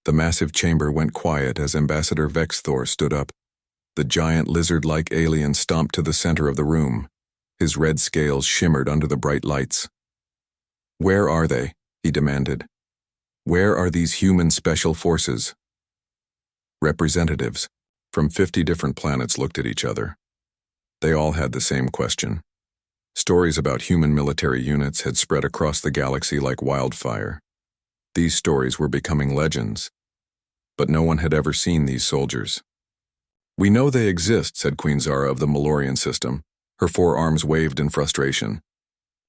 The massive chamber went quiet as Ambassador Vexthor stood up. The giant lizard-like alien stomped to the center of the room. His red scales shimmered under the bright lights. "Where are they?" he demanded. "Where are these human special forces?" Representatives from 50 different planets looked at each other. They all had the same question. Stories about human military units had spread across the galaxy like wildfire. These stories were becoming legends. But no one had ever seen these soldiers. "We know they exist," said Queen Zara of the Malorian system. Her 4 arms waved in frustration.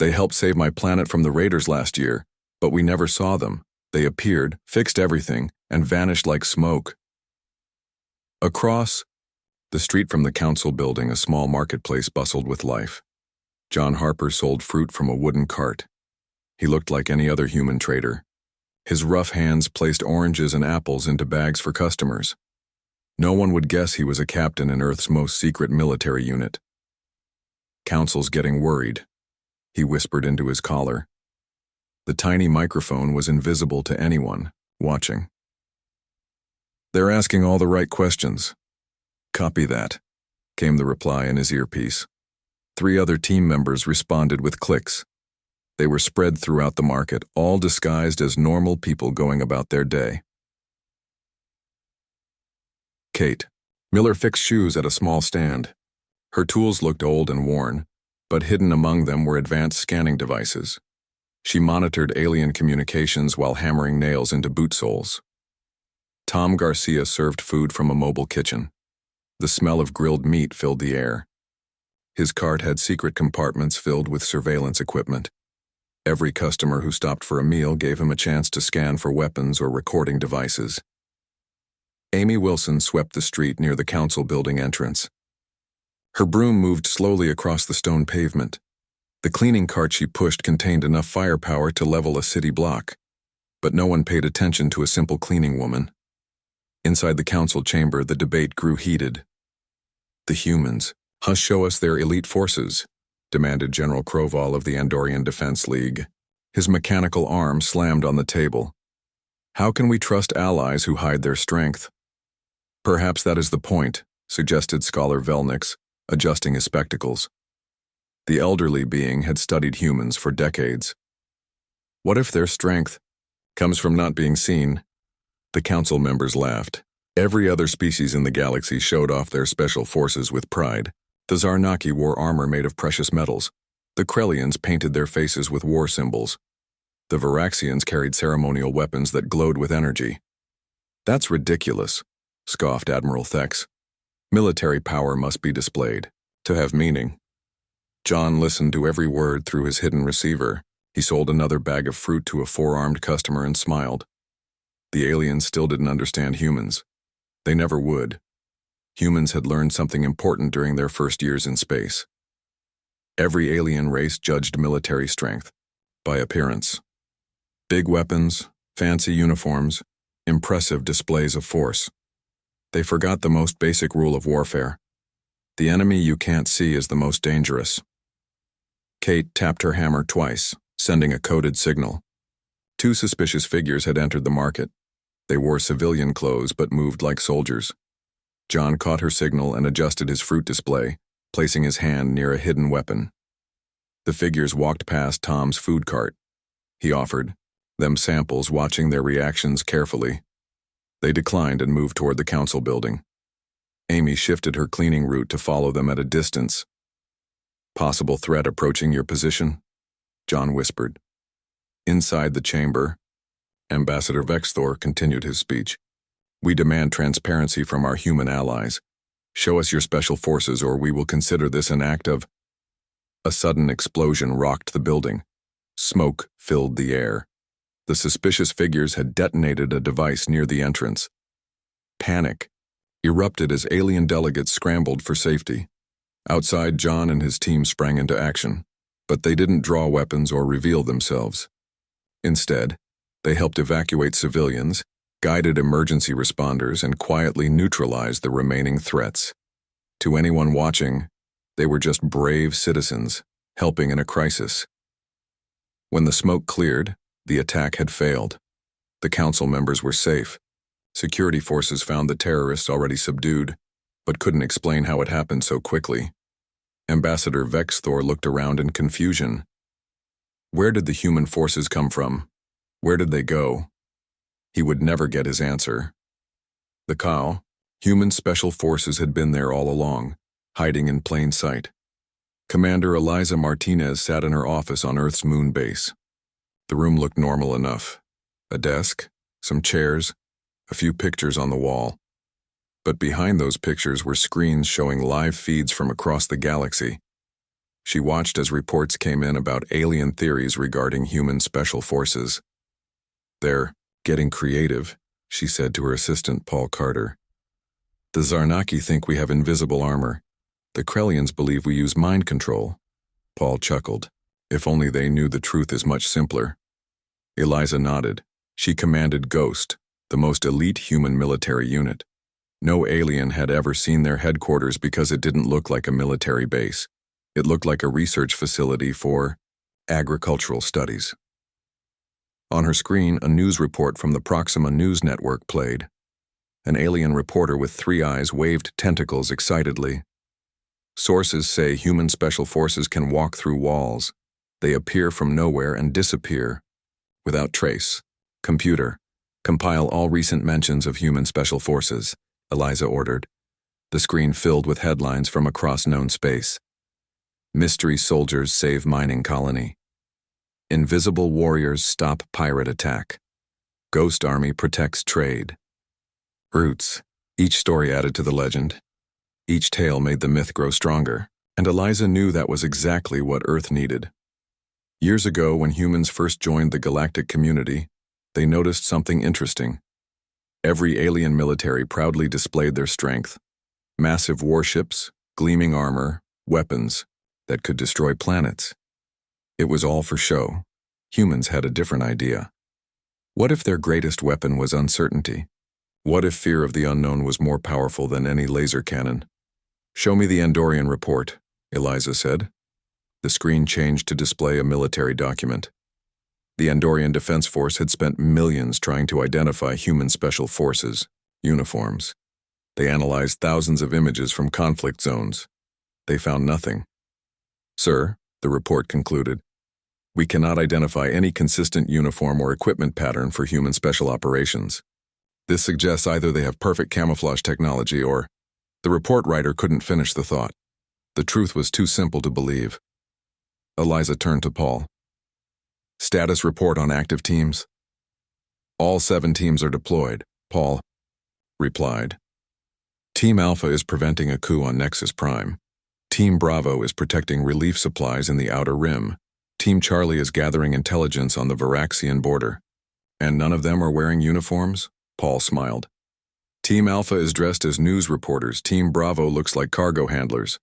"They helped save my planet from the raiders last year, but we never saw them. They appeared, fixed everything, and vanished like smoke." Across the street from the council building, a small marketplace bustled with life. John Harper sold fruit from a wooden cart. He looked like any other human trader. His rough hands placed oranges and apples into bags for customers. No one would guess he was a captain in Earth's most secret military unit. "Council's getting worried," he whispered into his collar. The tiny microphone was invisible to anyone watching. "They're asking all the right questions." "Copy that," came the reply in his earpiece. 3 other team members responded with clicks. They were spread throughout the market, all disguised as normal people going about their day. Kate. Miller fixed shoes at a small stand. Her tools looked old and worn, but hidden among them were advanced scanning devices. She monitored alien communications while hammering nails into boot soles. Tom Garcia served food from a mobile kitchen. The smell of grilled meat filled the air. His cart had secret compartments filled with surveillance equipment. Every customer who stopped for a meal gave him a chance to scan for weapons or recording devices. Amy Wilson swept the street near the council building entrance. Her broom moved slowly across the stone pavement. The cleaning cart she pushed contained enough firepower to level a city block, but no one paid attention to a simple cleaning woman. Inside the council chamber, the debate grew heated. "The humans, show us their elite forces," demanded General Kroval of the Andorian Defense League. His mechanical arm slammed on the table. "How can we trust allies who hide their strength?" "Perhaps that is the point," suggested Scholar Velnix, adjusting his spectacles. The elderly being had studied humans for decades. "What if their strength comes from not being seen?" The council members laughed. Every other species in the galaxy showed off their special forces with pride. The Zarnaki wore armor made of precious metals. The Krellians painted their faces with war symbols. The Varaxians carried ceremonial weapons that glowed with energy. "That's ridiculous," scoffed Admiral Thex. "Military power must be displayed, to have meaning." John listened to every word through his hidden receiver. He sold another bag of fruit to a 4-armed customer and smiled. The aliens still didn't understand humans. They never would. Humans had learned something important during their first years in space. Every alien race judged military strength by appearance. Big weapons, fancy uniforms, impressive displays of force. They forgot the most basic rule of warfare. The enemy you can't see is the most dangerous. Kate tapped her hammer twice, sending a coded signal. 2 suspicious figures had entered the market. They wore civilian clothes but moved like soldiers. John caught her signal and adjusted his fruit display, placing his hand near a hidden weapon. The figures walked past Tom's food cart. He offered them samples, watching their reactions carefully. They declined and moved toward the council building. Amy shifted her cleaning route to follow them at a distance. "Possible threat approaching your position?" John whispered. Inside the chamber, Ambassador Vexthor continued his speech. "We demand transparency from our human allies. Show us your special forces or we will consider this an act of..." A sudden explosion rocked the building. Smoke filled the air. The suspicious figures had detonated a device near the entrance. Panic erupted as alien delegates scrambled for safety. Outside, John and his team sprang into action, but they didn't draw weapons or reveal themselves. Instead, they helped evacuate civilians, guided emergency responders, and quietly neutralized the remaining threats. To anyone watching, they were just brave citizens, helping in a crisis. When the smoke cleared, the attack had failed. The council members were safe. Security forces found the terrorists already subdued, but couldn't explain how it happened so quickly. Ambassador Vexthor looked around in confusion. Where did the human forces come from? Where did they go? He would never get his answer. The cow, human special forces had been there all along, hiding in plain sight. Commander Eliza Martinez sat in her office on Earth's moon base. The room looked normal enough. A desk, some chairs, a few pictures on the wall. But behind those pictures were screens showing live feeds from across the galaxy. She watched as reports came in about alien theories regarding human special forces. "They're getting creative," she said to her assistant, Paul Carter. "The Zarnaki think we have invisible armor. The Krellians believe we use mind control." Paul chuckled. If only they knew the truth is much simpler. Eliza nodded. She commanded Ghost, the most elite human military unit. No alien had ever seen their headquarters because it didn't look like a military base. It looked like a research facility for agricultural studies. On her screen, a news report from the Proxima News Network played. An alien reporter with 3 eyes waved tentacles excitedly. "Sources say human special forces can walk through walls. They appear from nowhere and disappear. Without trace. Computer, compile all recent mentions of human special forces," Eliza ordered. The screen filled with headlines from across known space. "Mystery soldiers save mining colony." "Invisible warriors stop pirate attack." "Ghost army protects trade." Roots. Each story added to the legend. Each tale made the myth grow stronger, and Eliza knew that was exactly what Earth needed. Years ago, when humans first joined the galactic community, they noticed something interesting. Every alien military proudly displayed their strength. Massive warships, gleaming armor, weapons that could destroy planets. It was all for show. Humans had a different idea. What if their greatest weapon was uncertainty? What if fear of the unknown was more powerful than any laser cannon? "Show me the Andorian report," Eliza said. The screen changed to display a military document. The Andorian Defense Force had spent millions trying to identify human special forces, uniforms. They analyzed thousands of images from conflict zones. They found nothing. "Sir," the report concluded, "we cannot identify any consistent uniform or equipment pattern for human special operations. This suggests either they have perfect camouflage technology or—" The report writer couldn't finish the thought. The truth was too simple to believe. Eliza turned to Paul. "Status report on active teams?" "All 7 teams are deployed," Paul replied. "Team Alpha is preventing a coup on Nexus Prime. Team Bravo is protecting relief supplies in the Outer Rim. Team Charlie is gathering intelligence on the Varaxian border." "And none of them are wearing uniforms?" Paul smiled. "Team Alpha is dressed as news reporters. Team Bravo looks like cargo handlers.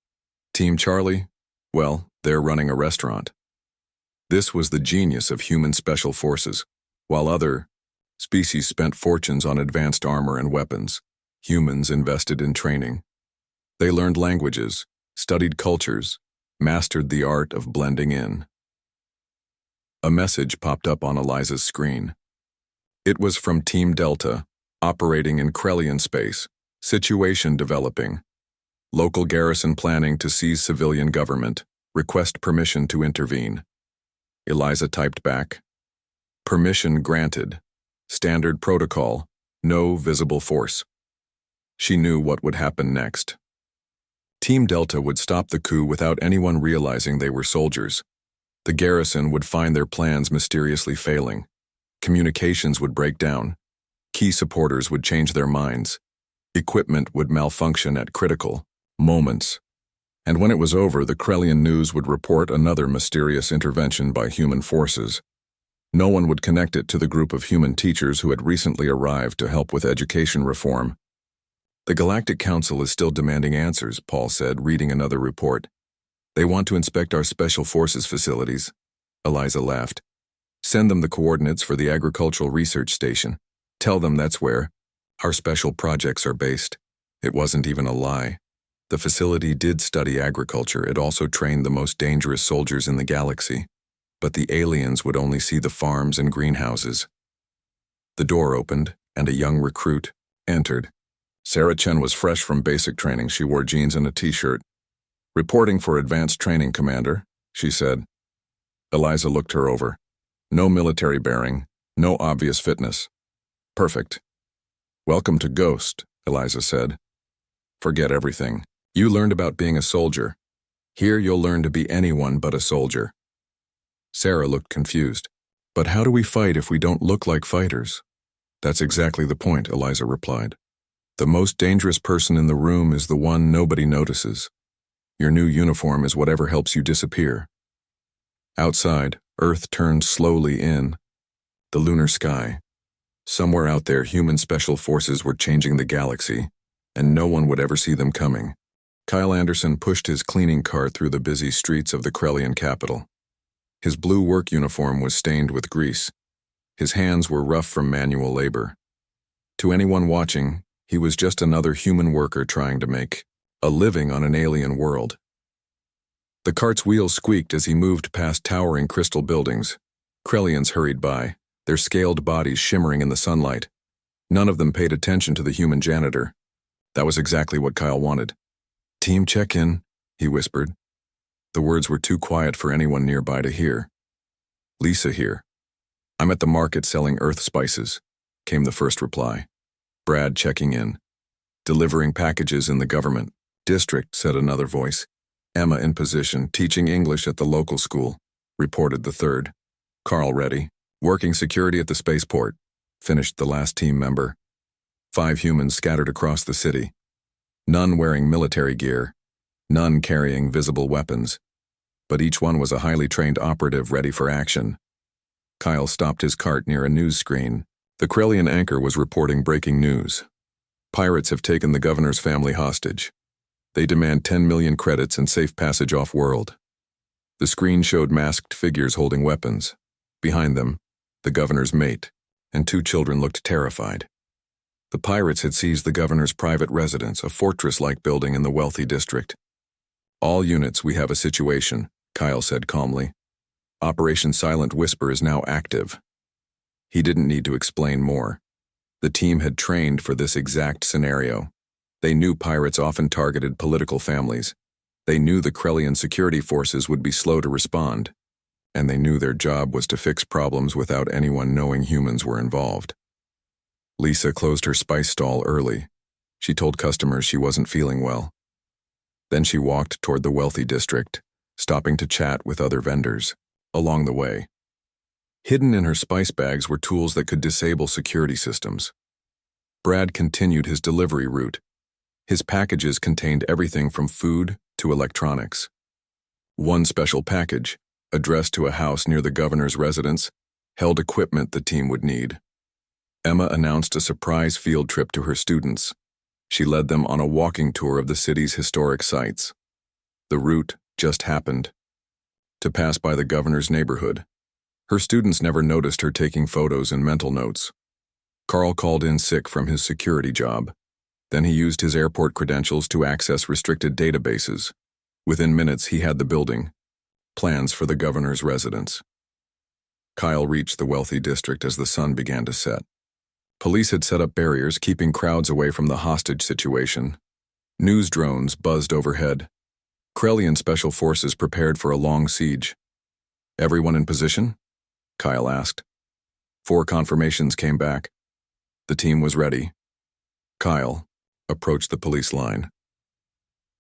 Team Charlie, well, they're running a restaurant." This was the genius of human special forces. While other species spent fortunes on advanced armor and weapons, humans invested in training. They learned languages, studied cultures, mastered the art of blending in. A message popped up on Eliza's screen. It was from Team Delta, operating in Krellian space. "Situation developing. Local garrison planning to seize civilian government. Request permission to intervene." Eliza typed back. "Permission granted. Standard protocol. No visible force." She knew what would happen next. Team Delta would stop the coup without anyone realizing they were soldiers. The garrison would find their plans mysteriously failing. Communications would break down. Key supporters would change their minds. Equipment would malfunction at critical moments. And when it was over, the Krellian news would report another mysterious intervention by human forces. No one would connect it to the group of human teachers who had recently arrived to help with education reform. "The Galactic Council is still demanding answers," Paul said, reading another report. "They want to inspect our special forces facilities." Eliza laughed. "Send them the coordinates for the agricultural research station. Tell them that's where our special projects are based." It wasn't even a lie. The facility did study agriculture. It also trained the most dangerous soldiers in the galaxy. But the aliens would only see the farms and greenhouses. The door opened, and a young recruit, entered. Sarah Chen was fresh from basic training. She wore jeans and a t-shirt. "Reporting for advanced training, Commander," she said. Eliza looked her over. No military bearing, no obvious fitness. "Perfect." "Welcome to Ghost," Eliza said. "Forget everything. You learned about being a soldier. Here you'll learn to be anyone but a soldier." Sarah looked confused. "But how do we fight if we don't look like fighters?" "That's exactly the point," Eliza replied. "The most dangerous person in the room is the one nobody notices. Your new uniform is whatever helps you disappear." Outside, Earth turned slowly in. The lunar sky. Somewhere out there, human special forces were changing the galaxy, and no one would ever see them coming. Kyle Anderson pushed his cleaning cart through the busy streets of the Krellian capital. His blue work uniform was stained with grease. His hands were rough from manual labor. To anyone watching, he was just another human worker trying to make a living on an alien world. The cart's wheels squeaked as he moved past towering crystal buildings. Krellians hurried by, their scaled bodies shimmering in the sunlight. None of them paid attention to the human janitor. That was exactly what Kyle wanted. "Team check-in," he whispered. The words were too quiet for anyone nearby to hear. "Lisa here. I'm at the market selling earth spices," came the first reply. Brad checking in. "Delivering packages in the government district," said another voice. "Emma in position, teaching English at the local school," reported the third. "Carl ready. Working security at the spaceport," finished the last team member. 5 humans scattered across the city. None wearing military gear, none carrying visible weapons, but each one was a highly trained operative ready for action. Kyle stopped his cart near a news screen. The Krellian anchor was reporting breaking news. "Pirates have taken the governor's family hostage. They demand 10 million credits and safe passage off-world." The screen showed masked figures holding weapons. Behind them, the governor's mate, and 2 children looked terrified. The pirates had seized the governor's private residence, a fortress-like building in the wealthy district. "All units, we have a situation," Kyle said calmly. "Operation Silent Whisper is now active." He didn't need to explain more. The team had trained for this exact scenario. They knew pirates often targeted political families. They knew the Krellian security forces would be slow to respond. And they knew their job was to fix problems without anyone knowing humans were involved. Lisa closed her spice stall early. She told customers she wasn't feeling well. Then she walked toward the wealthy district, stopping to chat with other vendors. Along the way, hidden in her spice bags were tools that could disable security systems. Brad continued his delivery route. His packages contained everything from food to electronics. One special package, addressed to a house near the governor's residence, held equipment the team would need. Emma announced a surprise field trip to her students. She led them on a walking tour of the city's historic sites. The route just happened to pass by the governor's neighborhood. Her students never noticed her taking photos and mental notes. Carl called in sick from his security job. Then he used his airport credentials to access restricted databases. Within minutes, he had the building. Plans for the governor's residence. Kyle reached the wealthy district as the sun began to set. Police had set up barriers, keeping crowds away from the hostage situation. News drones buzzed overhead. Krellian special forces prepared for a long siege. "Everyone in position?" Kyle asked. 4 confirmations came back. The team was ready. Kyle approached the police line.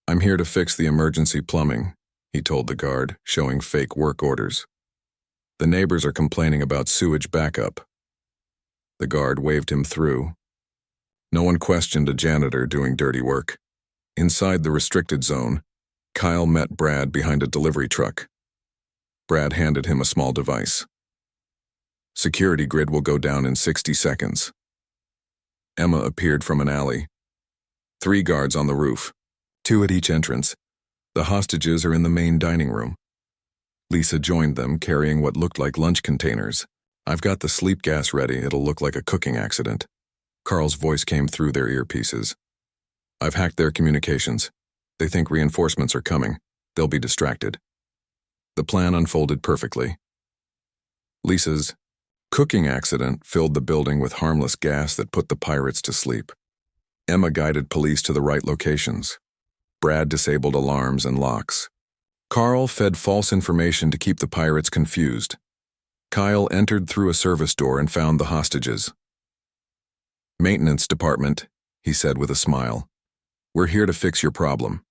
"I'm here to fix the emergency plumbing," he told the guard, showing fake work orders. "The neighbors are complaining about sewage backup." The guard waved him through. No one questioned a janitor doing dirty work. Inside the restricted zone, Kyle met Brad behind a delivery truck. Brad handed him a small device. "Security grid will go down in 60 seconds. Emma appeared from an alley. 3 guards on the roof, 2 at each entrance. The hostages are in the main dining room. Lisa joined them, carrying what looked like lunch containers. "I've got the sleep gas ready. It'll look like a cooking accident." Carl's voice came through their earpieces. "I've hacked their communications. They think reinforcements are coming. They'll be distracted." The plan unfolded perfectly. Lisa's cooking accident filled the building with harmless gas that put the pirates to sleep. Emma guided police to the right locations. Brad disabled alarms and locks. Carl fed false information to keep the pirates confused. Kyle entered through a service door and found the hostages. "Maintenance department," he said with a smile. "We're here to fix your problem."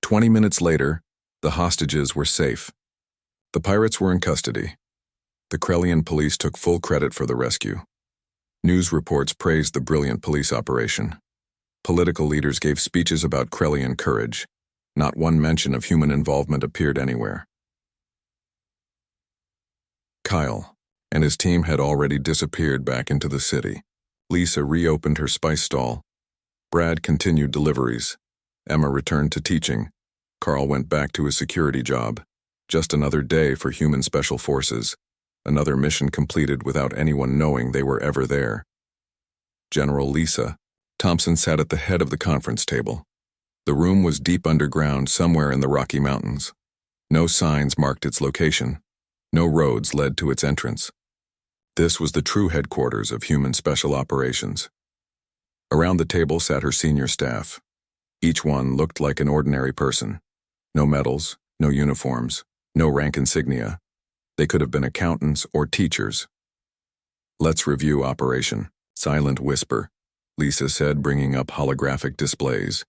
20 minutes later, the hostages were safe. The pirates were in custody. The Krellian police took full credit for the rescue. News reports praised the brilliant police operation. Political leaders gave speeches about Krellian courage. Not one mention of human involvement appeared anywhere. Kyle and his team had already disappeared back into the city. Lisa reopened her spice stall. Brad continued deliveries. Emma returned to teaching. Carl went back to his security job. Just another day for human special forces. Another mission completed without anyone knowing they were ever there. General Lisa Thompson sat at the head of the conference table. The room was deep underground somewhere in the Rocky Mountains. No signs marked its location. No roads led to its entrance. This was the true headquarters of human special operations. Around the table sat her senior staff. Each one looked like an ordinary person. No medals, no uniforms, no rank insignia. They could have been accountants or teachers. "Let's review operation." Silent whisper, Lisa said, bringing up holographic displays.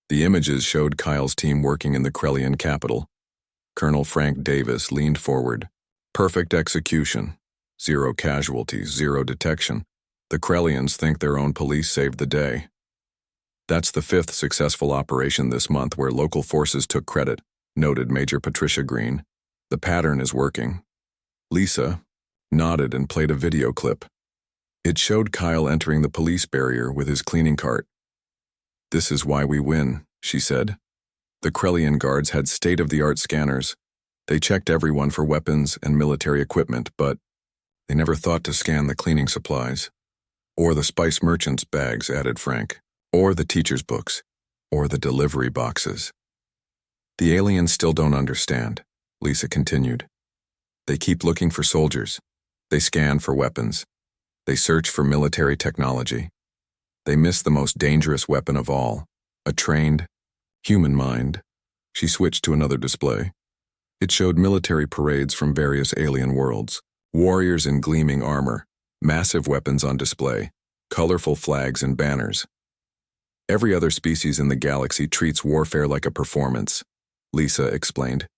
The images showed Kyle's team working in the Krellian capital. Colonel Frank Davis leaned forward. "Perfect execution. 0 casualties, 0 detection. The Krellians think their own police saved the day." "That's the 5th successful operation this month where local forces took credit," noted Major Patricia Green. "The pattern is working." Lisa nodded and played a video clip. It showed Kyle entering the police barrier with his cleaning cart. "This is why we win," she said. The Krellian guards had state-of-the-art scanners. They checked everyone for weapons and military equipment, but they never thought to scan the cleaning supplies. "Or the spice merchants' bags," added Frank. "Or the teachers' books. Or the delivery boxes." "The aliens still don't understand," Lisa continued. "They keep looking for soldiers. They scan for weapons. They search for military technology. They miss the most dangerous weapon of all, a trained, human mind." She switched to another display. It showed military parades from various alien worlds, warriors in gleaming armor, massive weapons on display, colorful flags and banners. "Every other species in the galaxy treats warfare like a performance," Lisa explained.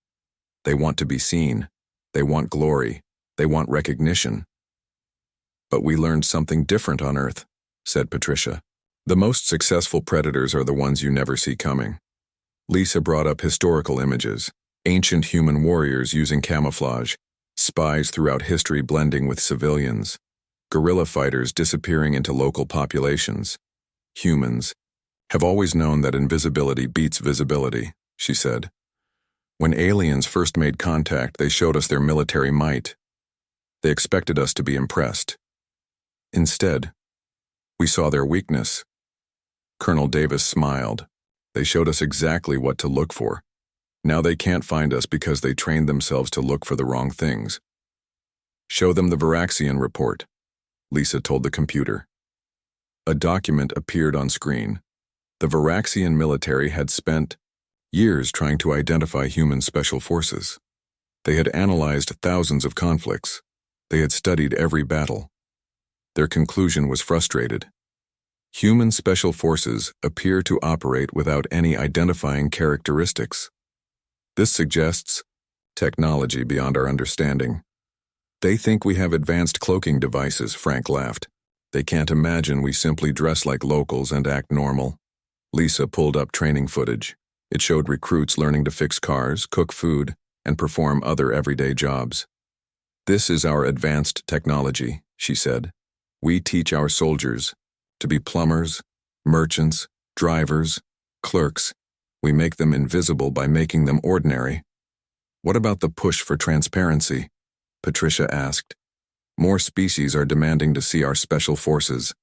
"They want to be seen. They want glory. They want recognition." "But we learned something different on Earth," said Patricia. "The most successful predators are the ones you never see coming." Lisa brought up historical images, ancient human warriors using camouflage, spies throughout history blending with civilians, guerrilla fighters disappearing into local populations. "Humans have always known that invisibility beats visibility," she said. "When aliens first made contact, they showed us their military might. They expected us to be impressed. Instead, we saw their weakness." Colonel Davis smiled. "They showed us exactly what to look for. Now they can't find us because they trained themselves to look for the wrong things." "Show them the Varaxian report," Lisa told the computer. A document appeared on screen. The Varaxian military had spent years trying to identify human special forces. They had analyzed thousands of conflicts. They had studied every battle. Their conclusion was frustrated. Human special forces appear to operate without any identifying characteristics. This suggests technology beyond our understanding. "They think we have advanced cloaking devices," Frank laughed. "They can't imagine we simply dress like locals and act normal." Lisa pulled up training footage. It showed recruits learning to fix cars, cook food, and perform other everyday jobs. "This is our advanced technology," she said. "We teach our soldiers to be plumbers, merchants, drivers, clerks. We make them invisible by making them ordinary." "What about the push for transparency?" Patricia asked. "More species are demanding to see our special forces."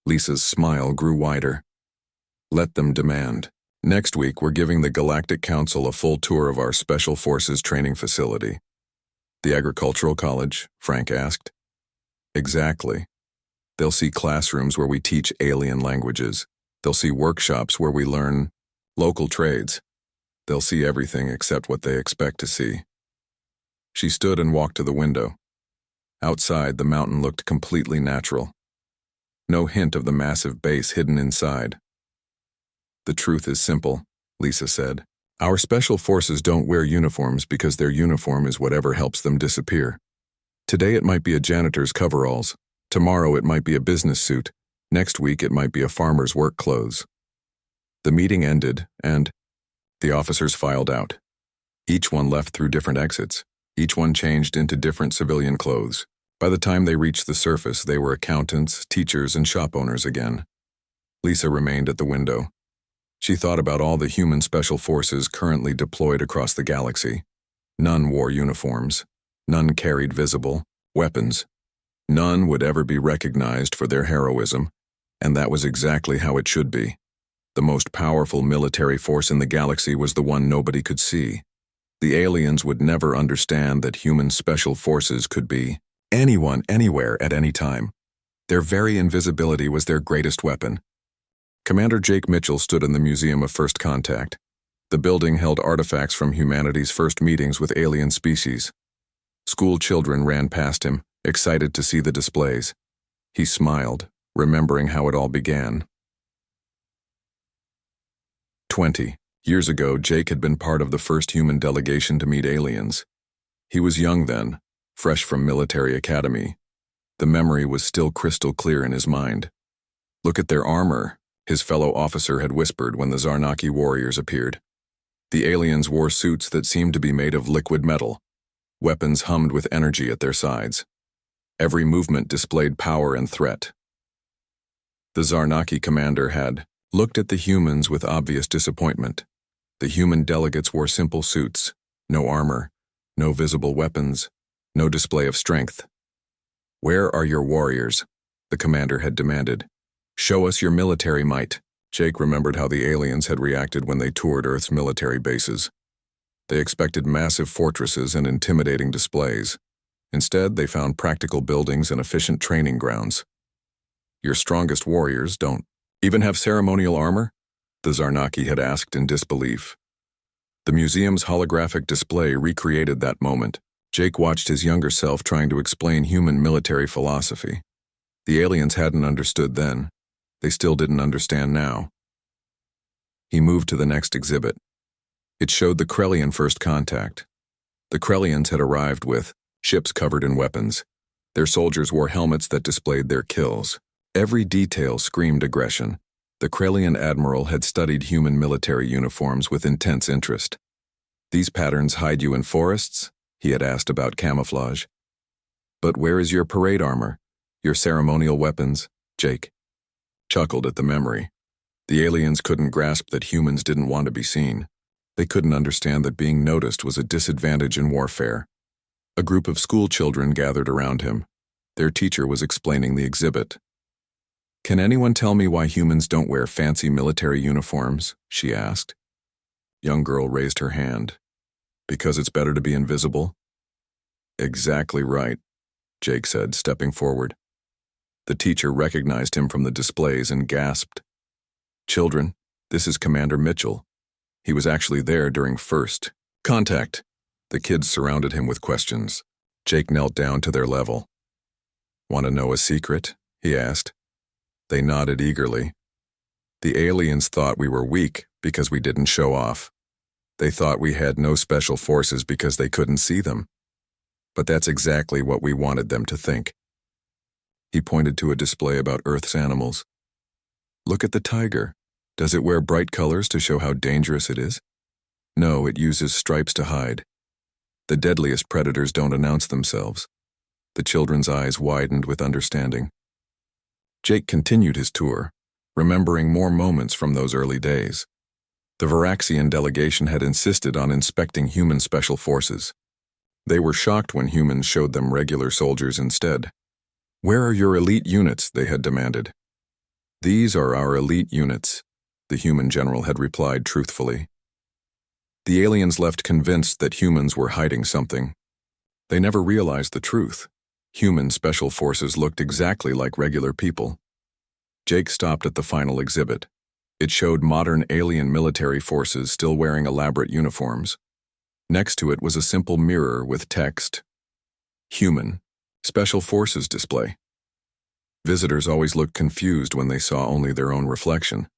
Lisa's smile grew wider. "Let them demand. Next week, we're giving the Galactic Council a full tour of our Special Forces training facility." "The Agricultural College?" Frank asked. "Exactly. They'll see classrooms where we teach alien languages, They'll see workshops where we learn local trades. They'll see everything except what they expect to see. She stood and walked to the window. Outside, the mountain looked completely natural. No hint of the massive base hidden inside. The truth is simple, Lisa said. Our special forces don't wear uniforms because their uniform is whatever helps them disappear. Today it might be a janitor's coveralls. Tomorrow it might be a business suit. Next week it might be a farmer's work clothes. The meeting ended, and the officers filed out. Each one left through different exits. Each one changed into different civilian clothes. By the time they reached the surface, they were accountants, teachers, and shop owners again. Lisa remained at the window. She thought about all the human special forces currently deployed across the galaxy. None wore uniforms. None carried visible weapons. None would ever be recognized for their heroism, and that was exactly how it should be. The most powerful military force in the galaxy was the one nobody could see. The aliens would never understand that human special forces could be anyone, anywhere, at any time. Their very invisibility was their greatest weapon. Commander Jake Mitchell stood in the Museum of First Contact. The building held artifacts from humanity's first meetings with alien species. School children ran past him, excited to see the displays. He smiled, remembering how it all began. 20 years ago, Jake had been part of the first human delegation to meet aliens. He was young then, fresh from military academy. The memory was still crystal clear in his mind. "Look at their armor," his fellow officer had whispered when the Zarnaki warriors appeared. The aliens wore suits that seemed to be made of liquid metal. Weapons hummed with energy at their sides. Every movement displayed power and threat. The Zarnaki commander had looked at the humans with obvious disappointment. The human delegates wore simple suits, no armor, no visible weapons, no display of strength. "Where are your warriors?" the commander had demanded. "Show us your military might." Jake remembered how the aliens had reacted when they toured Earth's military bases. They expected massive fortresses and intimidating displays. Instead, they found practical buildings and efficient training grounds. "Your strongest warriors don't even have ceremonial armor?" the Zarnaki had asked in disbelief. The museum's holographic display recreated that moment. Jake watched his younger self trying to explain human military philosophy. The aliens hadn't understood then. They still didn't understand now. He moved to the next exhibit. It showed the Krellian First Contact. The Krellians had arrived with ships covered in weapons. Their soldiers wore helmets that displayed their kills. Every detail screamed aggression. The Krellian admiral had studied human military uniforms with intense interest. "These patterns hide you in forests?" he had asked about camouflage. "But where is your parade armor? Your ceremonial weapons?" Jake chuckled at the memory. The aliens couldn't grasp that humans didn't want to be seen. They couldn't understand that being noticed was a disadvantage in warfare. A group of school children gathered around him. Their teacher was explaining the exhibit. "Can anyone tell me why humans don't wear fancy military uniforms?" she asked. Young girl raised her hand. "Because it's better to be invisible?" "Exactly right," Jake said, stepping forward. The teacher recognized him from the displays and gasped. "Children, this is Commander Mitchell. He was actually there during First Contact." The kids surrounded him with questions. Jake knelt down to their level. "Want to know a secret?" he asked. They nodded eagerly. "The aliens thought we were weak because we didn't show off. They thought we had no special forces because they couldn't see them. But that's exactly what we wanted them to think." He pointed to a display about Earth's animals. "Look at the tiger. Does it wear bright colors to show how dangerous it is? No, it uses stripes to hide. The deadliest predators don't announce themselves." The children's eyes widened with understanding. Jake continued his tour, remembering more moments from those early days. The Varaxian delegation had insisted on inspecting human special forces. They were shocked when humans showed them regular soldiers instead. "Where are your elite units?" they had demanded. "These are our elite units," the human general had replied truthfully. The aliens left convinced that humans were hiding something. They never realized the truth. Human special forces looked exactly like regular people. Jake stopped at the final exhibit. It showed modern alien military forces still wearing elaborate uniforms. Next to it was a simple mirror with text, "Human, Special Forces display." Visitors always looked confused when they saw only their own reflection.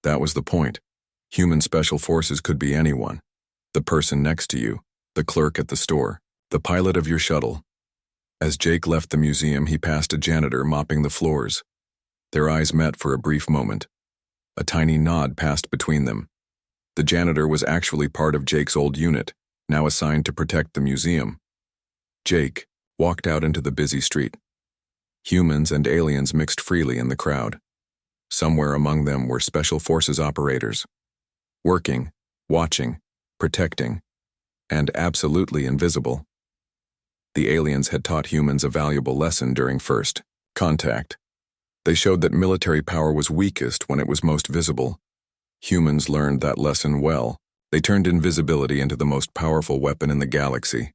That was the point. Human Special Forces could be anyone. The person next to you, the clerk at the store, the pilot of your shuttle. As Jake left the museum, he passed a janitor mopping the floors. Their eyes met for a brief moment. A tiny nod passed between them. The janitor was actually part of Jake's old unit, now assigned to protect the museum. Jake walked out into the busy street. Humans and aliens mixed freely in the crowd. Somewhere among them were Special Forces operators. Working, watching, protecting, and absolutely invisible. The aliens had taught humans a valuable lesson during first contact. They showed that military power was weakest when it was most visible. Humans learned that lesson well. They turned invisibility into the most powerful weapon in the galaxy.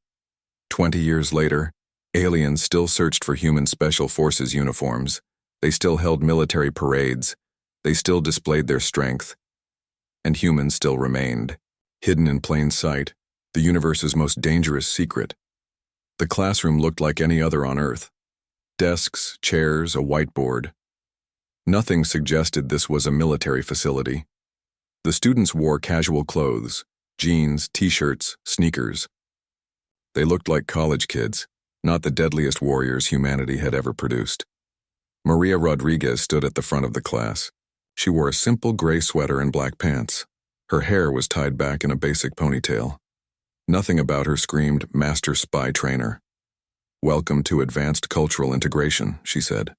20 years later, aliens still searched for human Special Forces uniforms. They still held military parades. They still displayed their strength. And humans still remained, hidden in plain sight, the universe's most dangerous secret. The classroom looked like any other on Earth. Desks, chairs, a whiteboard. Nothing suggested this was a military facility. The students wore casual clothes, jeans, t-shirts, sneakers. They looked like college kids, not the deadliest warriors humanity had ever produced. Maria Rodriguez stood at the front of the class. She wore a simple gray sweater and black pants. Her hair was tied back in a basic ponytail. Nothing about her screamed, "Master Spy Trainer." "Welcome to advanced cultural integration," she said.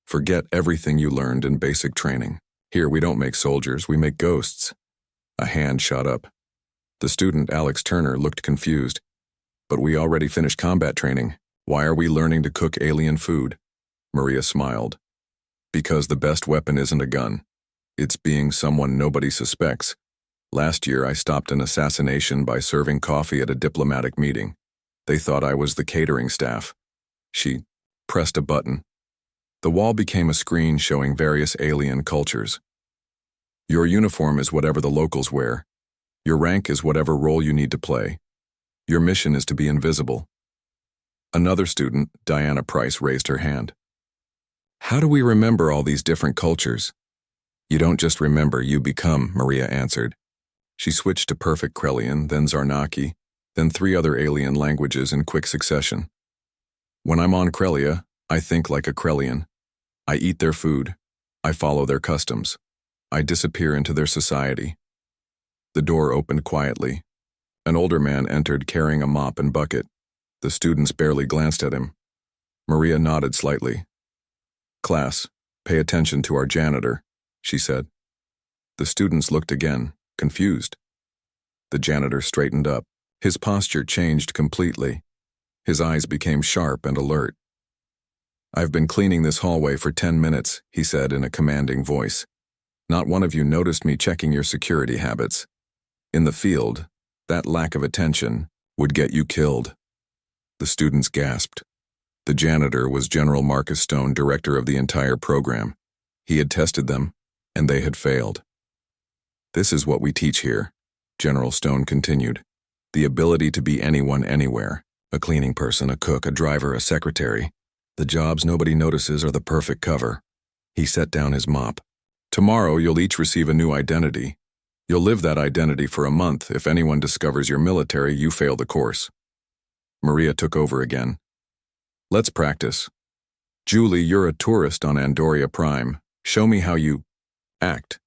"Forget everything you learned in basic training. Here we don't make soldiers, we make ghosts." A hand shot up. The student, Alex Turner, looked confused. "But we already finished combat training. Why are we learning to cook alien food?" Maria smiled. "Because the best weapon isn't a gun. It's being someone nobody suspects. Last year I stopped an assassination by serving coffee at a diplomatic meeting. They thought I was the catering staff." She pressed a button. The wall became a screen showing various alien cultures. "Your uniform is whatever the locals wear. Your rank is whatever role you need to play. Your mission is to be invisible." Another student, Diana Price, raised her hand. "How do we remember all these different cultures?" "You don't just remember, you become," Maria answered. She switched to perfect Krellian, then Zarnaki, then 3 other alien languages in quick succession. "When I'm on Krellia, I think like a Krellian. I eat their food. I follow their customs. I disappear into their society." The door opened quietly. An older man entered carrying a mop and bucket. The students barely glanced at him. Maria nodded slightly. "Class, pay attention to our janitor," she said. The students looked again, confused. The janitor straightened up. His posture changed completely. His eyes became sharp and alert. "I've been cleaning this hallway for 10 minutes, he said in a commanding voice. "Not one of you noticed me checking your security habits. In the field, that lack of attention would get you killed." The students gasped. The janitor was General Marcus Stone, director of the entire program. He had tested them, and they had failed. "This is what we teach here," General Stone continued. "The ability to be anyone anywhere. A cleaning person, a cook, a driver, a secretary. The jobs nobody notices are the perfect cover." He set down his mop. "Tomorrow you'll each receive a new identity. You'll live that identity for a month. If anyone discovers you're military, you fail the course." Maria took over again. "Let's practice. Julie, you're a tourist on Andoria Prime. Show me how you act."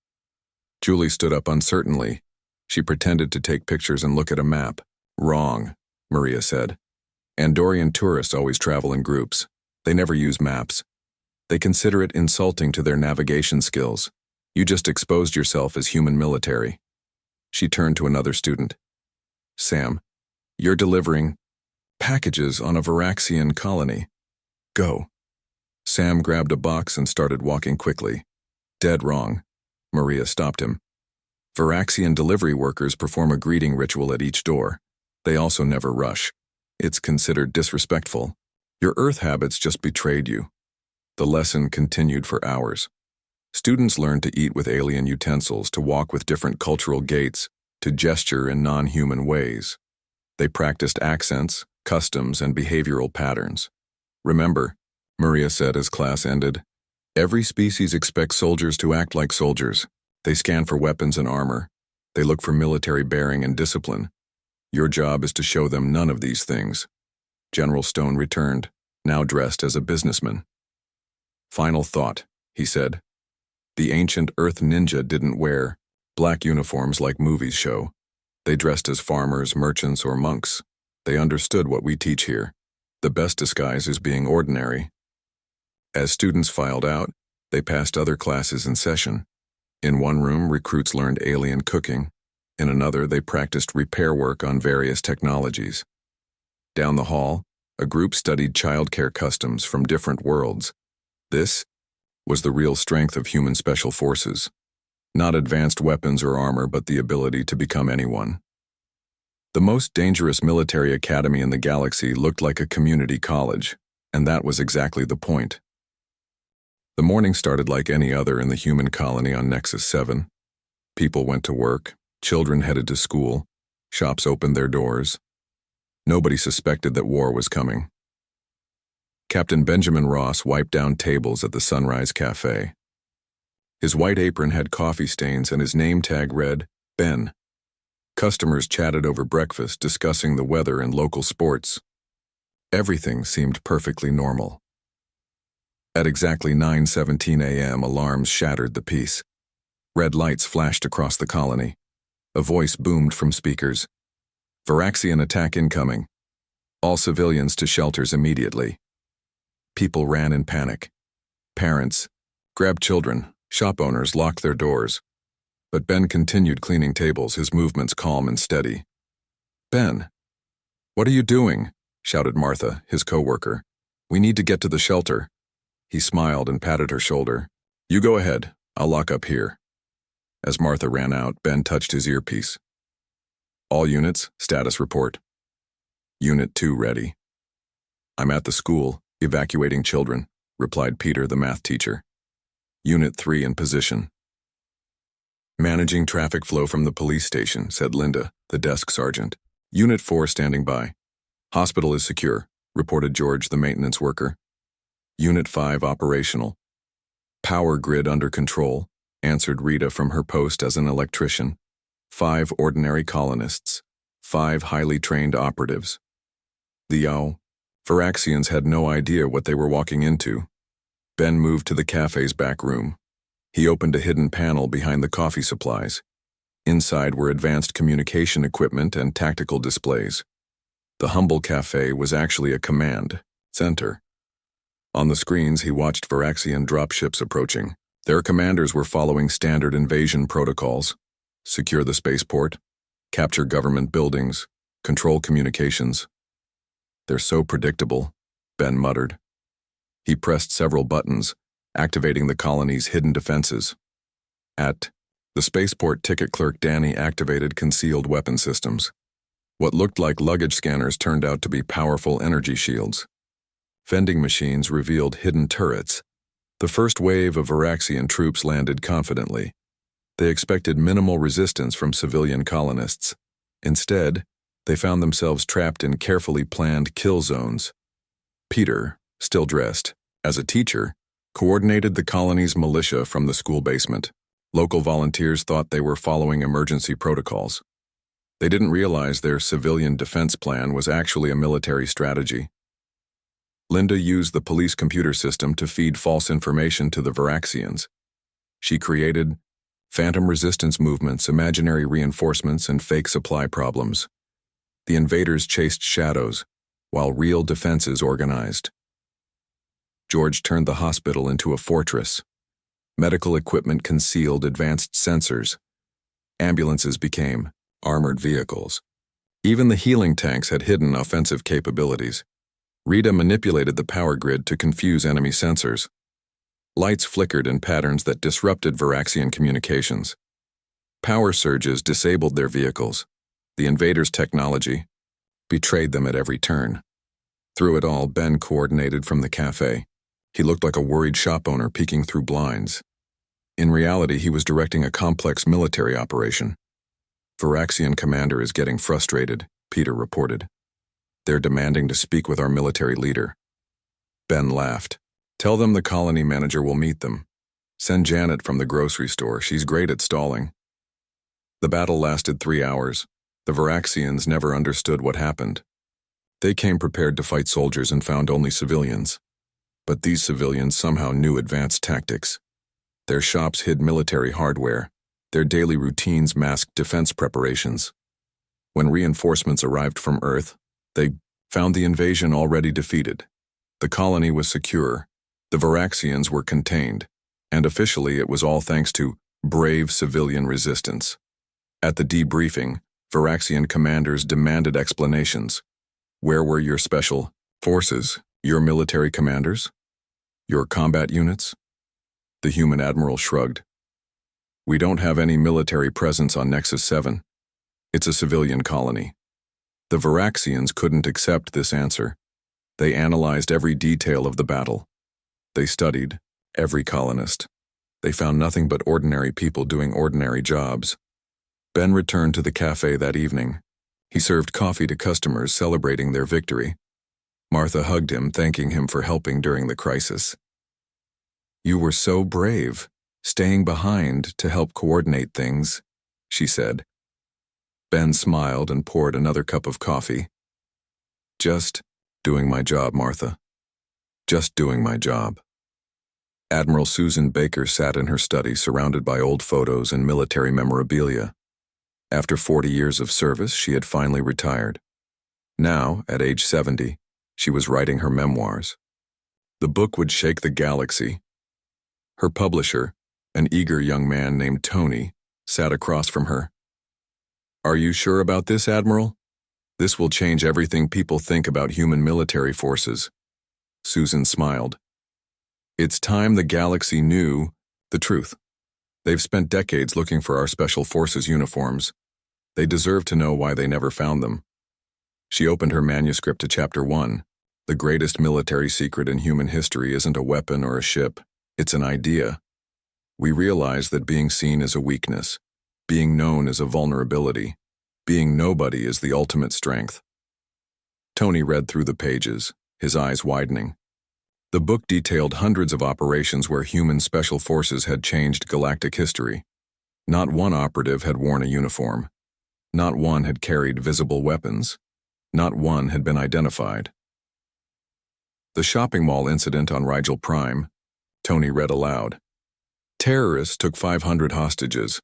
Julie stood up uncertainly. She pretended to take pictures and look at a map. "Wrong," Maria said. "Andorian tourists always travel in groups. They never use maps. They consider it insulting to their navigation skills. You just exposed yourself as human military." She turned to another student. "Sam, you're delivering packages on a Varaxian colony. Go." Sam grabbed a box and started walking quickly. "Dead wrong." Maria stopped him. "Varaxian delivery workers perform a greeting ritual at each door. They also never rush. It's considered disrespectful. Your Earth habits just betrayed you." The lesson continued for hours. Students learned to eat with alien utensils, to walk with different cultural gaits, to gesture in non-human ways. They practiced accents, customs, and behavioral patterns. "Remember," Maria said as class ended, "every species expects soldiers to act like soldiers. They scan for weapons and armor. They look for military bearing and discipline. Your job is to show them none of these things." General Stone returned, now dressed as a businessman. "Final thought," he said. "The ancient Earth ninja didn't wear black uniforms like movies show. They dressed as farmers, merchants, or monks. They understood what we teach here. The best disguise is being ordinary." As students filed out, they passed other classes in session. In one room, recruits learned alien cooking. In another, they practiced repair work on various technologies. Down the hall, a group studied childcare customs from different worlds. This was the real strength of human special forces. Not advanced weapons or armor, but the ability to become anyone. The most dangerous military academy in the galaxy looked like a community college, and that was exactly the point. The morning started like any other in the human colony on Nexus 7. People went to work, children headed to school, shops opened their doors. Nobody suspected that war was coming. Captain Benjamin Ross wiped down tables at the Sunrise Cafe. His white apron had coffee stains and his name tag read, Ben. Customers chatted over breakfast, discussing the weather and local sports. Everything seemed perfectly normal. At exactly 9:17 a.m., alarms shattered the peace. Red lights flashed across the colony. A voice boomed from speakers. "Varaxian attack incoming. All civilians to shelters immediately." People ran in panic. Parents grabbed children. Shop owners locked their doors. But Ben continued cleaning tables, his movements calm and steady. "Ben, what are you doing?" shouted Martha, his co-worker. "We need to get to the shelter." He smiled and patted her shoulder. "You go ahead. I'll lock up here." As Martha ran out, Ben touched his earpiece. "All units, status report." "Unit 2 ready." "I'm at the school, evacuating children," replied Peter, the math teacher. "Unit 3 in position." "Managing traffic flow from the police station," said Linda, the desk sergeant. "Unit 4 standing by." "Hospital is secure," reported George, the maintenance worker. "Unit 5 operational." "Power grid under control," answered Rita from her post as an electrician. 5 ordinary colonists. 5 highly trained operatives. The Varaxians had no idea what they were walking into. Ben moved to the cafe's back room. He opened a hidden panel behind the coffee supplies. Inside were advanced communication equipment and tactical displays. The humble cafe was actually a command center. On the screens, he watched Varaxian dropships approaching. Their commanders were following standard invasion protocols: secure the spaceport, capture government buildings, control communications. "They're so predictable," Ben muttered. He pressed several buttons, activating the colony's hidden defenses. At the spaceport, ticket clerk Danny activated concealed weapon systems. What looked like luggage scanners turned out to be powerful energy shields. Vending machines revealed hidden turrets. The first wave of Varaxian troops landed confidently. They expected minimal resistance from civilian colonists. Instead, they found themselves trapped in carefully planned kill zones. Peter, still dressed as a teacher, coordinated the colony's militia from the school basement. Local volunteers thought they were following emergency protocols. They didn't realize their civilian defense plan was actually a military strategy. Linda used the police computer system to feed false information to the Varaxians. She created phantom resistance movements, imaginary reinforcements, and fake supply problems. The invaders chased shadows, while real defenses organized. George turned the hospital into a fortress. Medical equipment concealed advanced sensors. Ambulances became armored vehicles. Even the healing tanks had hidden offensive capabilities. Rita manipulated the power grid to confuse enemy sensors. Lights flickered in patterns that disrupted Varaxian communications. Power surges disabled their vehicles. The invaders' technology betrayed them at every turn. Through it all, Ben coordinated from the cafe. He looked like a worried shop owner peeking through blinds. In reality, he was directing a complex military operation. Varaxian commander is getting frustrated, Peter reported. They're demanding to speak with our military leader. Ben laughed. Tell them the colony manager will meet them. Send Janet from the grocery store. She's great at stalling. The battle lasted 3 hours. The Varaxians never understood what happened. They came prepared to fight soldiers and found only civilians. But these civilians somehow knew advanced tactics. Their shops hid military hardware. Their daily routines masked defense preparations. When reinforcements arrived from Earth, they found the invasion already defeated. The colony was secure. The Varaxians were contained. And officially it was all thanks to brave civilian resistance. At the debriefing, Varaxian commanders demanded explanations. Where were your special forces, your military commanders? Your combat units? The human admiral shrugged. We don't have any military presence on Nexus 7. It's a civilian colony. The Varaxians couldn't accept this answer. They analyzed every detail of the battle. They studied every colonist. They found nothing but ordinary people doing ordinary jobs. Ben returned to the cafe that evening. He served coffee to customers celebrating their victory. Martha hugged him, thanking him for helping during the crisis. You were so brave, staying behind to help coordinate things, she said. Ben smiled and poured another cup of coffee. Just doing my job, Martha. Just doing my job. Admiral Susan Baker sat in her study surrounded by old photos and military memorabilia. After 40 years of service, she had finally retired. Now, at age 70, she was writing her memoirs. The book would shake the galaxy. Her publisher, an eager young man named Tony, sat across from her. Are you sure about this, Admiral? This will change everything people think about human military forces. Susan smiled. It's time the galaxy knew the truth. They've spent decades looking for our special forces uniforms. They deserve to know why they never found them. She opened her manuscript to Chapter 1. The greatest military secret in human history isn't a weapon or a ship. It's an idea. We realize that being seen is a weakness. Being known is a vulnerability. Being nobody is the ultimate strength. Tony read through the pages, his eyes widening. The book detailed hundreds of operations where human special forces had changed galactic history. Not one operative had worn a uniform. Not one had carried visible weapons. Not one had been identified. The shopping mall incident on Rigel Prime, Tony read aloud. Terrorists took 500 hostages.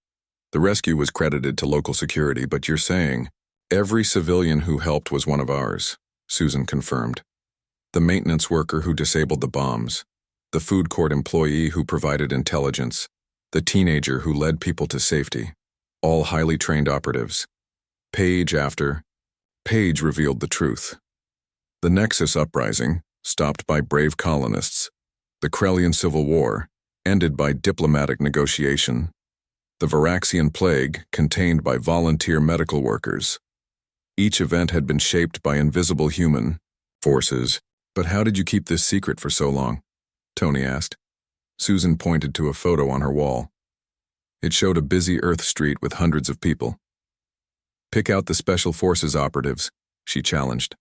The rescue was credited to local security, but you're saying every civilian who helped was one of ours, Susan confirmed. The maintenance worker who disabled the bombs, the food court employee who provided intelligence, the teenager who led people to safety, all highly trained operatives. Page after page revealed the truth. The Nexus uprising, stopped by brave colonists. The Krellian Civil War, ended by diplomatic negotiation. The Varaxian Plague, contained by volunteer medical workers. Each event had been shaped by invisible human forces. But how did you keep this secret for so long? Tony asked. Susan pointed to a photo on her wall. It showed a busy Earth street with hundreds of people. Pick out the Special Forces operatives, she challenged.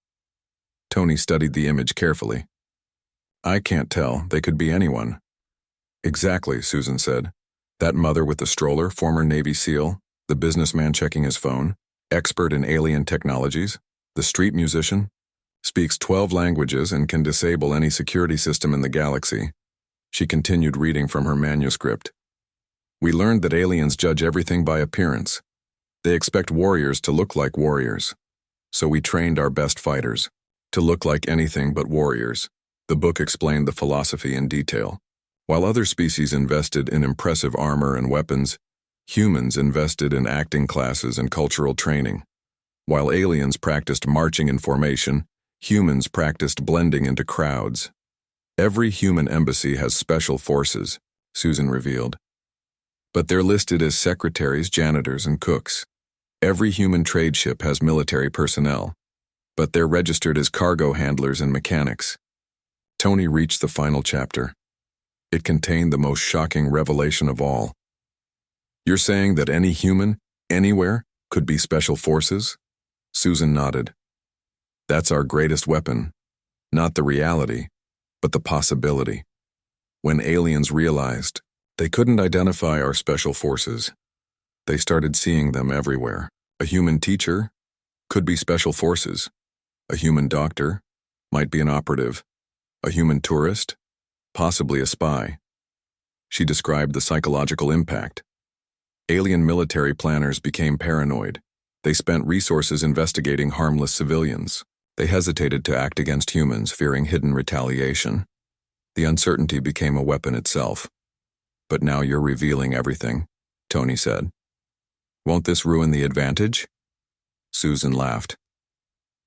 Tony studied the image carefully. I can't tell, they could be anyone. Exactly, Susan said. That mother with the stroller, former Navy SEAL, the businessman checking his phone, expert in alien technologies, the street musician, speaks 12 languages and can disable any security system in the galaxy. She continued reading from her manuscript. We learned that aliens judge everything by appearance. They expect warriors to look like warriors. So we trained our best fighters to look like anything but warriors. The book explained the philosophy in detail. While other species invested in impressive armor and weapons, humans invested in acting classes and cultural training. While aliens practiced marching in formation, humans practiced blending into crowds. Every human embassy has special forces, Susan revealed. But they're listed as secretaries, janitors, and cooks. Every human trade ship has military personnel, but they're registered as cargo handlers and mechanics. Tony reached the final chapter. It contained the most shocking revelation of all. You're saying that any human, anywhere, could be special forces? Susan nodded. That's our greatest weapon. Not the reality, but the possibility. When aliens realized they couldn't identify our special forces, they started seeing them everywhere. A human teacher could be special forces. A human doctor might be an operative. A human tourist, possibly a spy. She described the psychological impact. Alien military planners became paranoid. They spent resources investigating harmless civilians. They hesitated to act against humans, fearing hidden retaliation. The uncertainty became a weapon itself. But now you're revealing everything, Tony said. Won't this ruin the advantage? Susan laughed.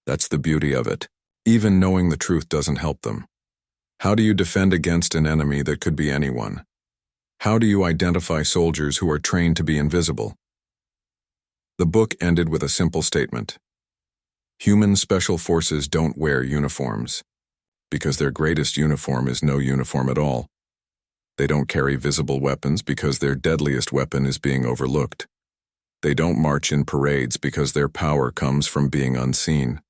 That's the beauty of it. Even knowing the truth doesn't help them. How do you defend against an enemy that could be anyone? How do you identify soldiers who are trained to be invisible? The book ended with a simple statement. Human special forces don't wear uniforms, because their greatest uniform is no uniform at all. They don't carry visible weapons because their deadliest weapon is being overlooked. They don't march in parades because their power comes from being unseen.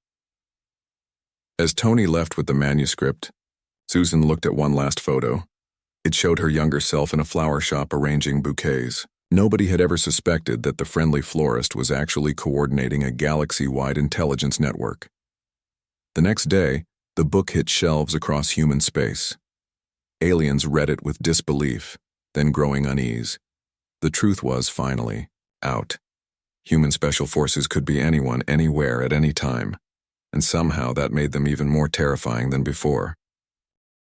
As Tony left with the manuscript, Susan looked at one last photo. It showed her younger self in a flower shop arranging bouquets. Nobody had ever suspected that the friendly florist was actually coordinating a galaxy-wide intelligence network. The next day, the book hit shelves across human space. Aliens read it with disbelief, then growing unease. The truth was, finally, out. Human special forces could be anyone, anywhere, at any time, and somehow that made them even more terrifying than before.